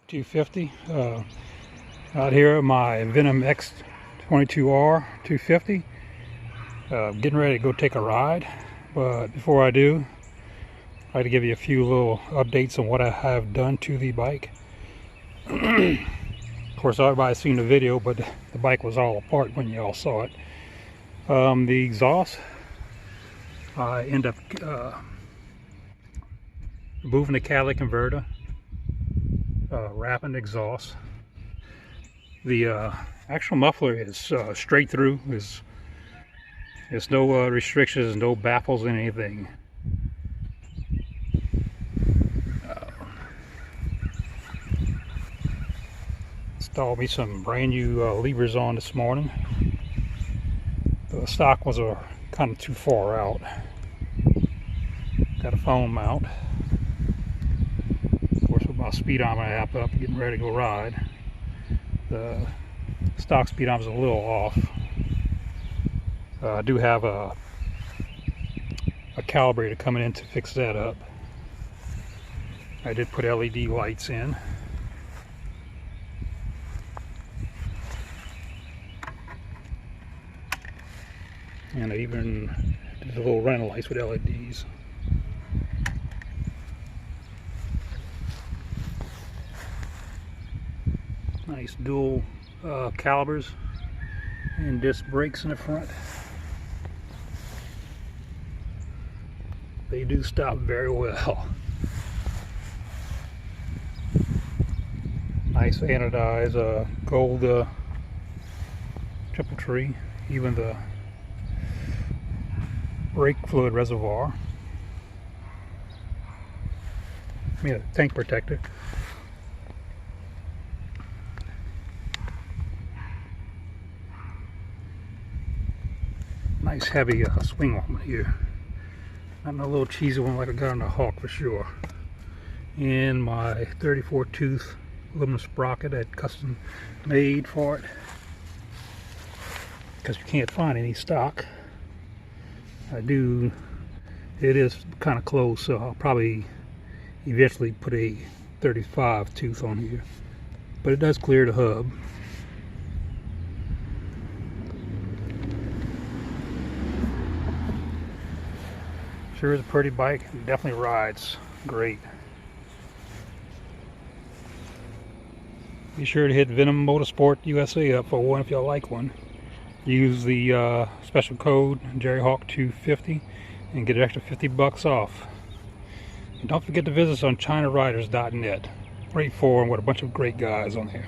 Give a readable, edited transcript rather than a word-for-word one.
250 out here at my Venom X22R 250. Getting ready to go take a ride, but before I do, I'd like to give you a few little updates on what I have done to the bike. Of course, everybody's seen the video, but the bike was all apart when you all saw it. The exhaust, I end up removing the catalytic converter, wrapping the exhaust. The actual muffler is straight through. There's no restrictions, no baffles in anything. Installed me some brand new levers on this morning. The stock was kind of too far out. Got a phone mount. Of course, with my speedometer app up, getting ready to go ride. The stock speedometer is a little off. I do have a calibrator coming in to fix that up. I did put LED lights in. And I even did a little running lights with LEDs. Nice dual calibers and disc brakes in the front. They do stop very well. Nice anodized gold triple tree. Even the brake fluid reservoir. Tank protector. Nice heavy swing arm here. Not a little cheesy one like I got on the Hawk for sure. And my 34 tooth aluminum sprocket I had custom made for it, because you can't find any stock. It is kind of close, so I'll probably eventually put a 35 tooth on here, but it does clear the hub. Sure is a pretty bike, it definitely rides great. Be sure to hit Venom Motorsport USA up for one if y'all like one. Use the special code JerryHawk250 and get an extra 50 bucks off. And don't forget to visit us on ChinaRiders.net. Great forum with a bunch of great guys on there.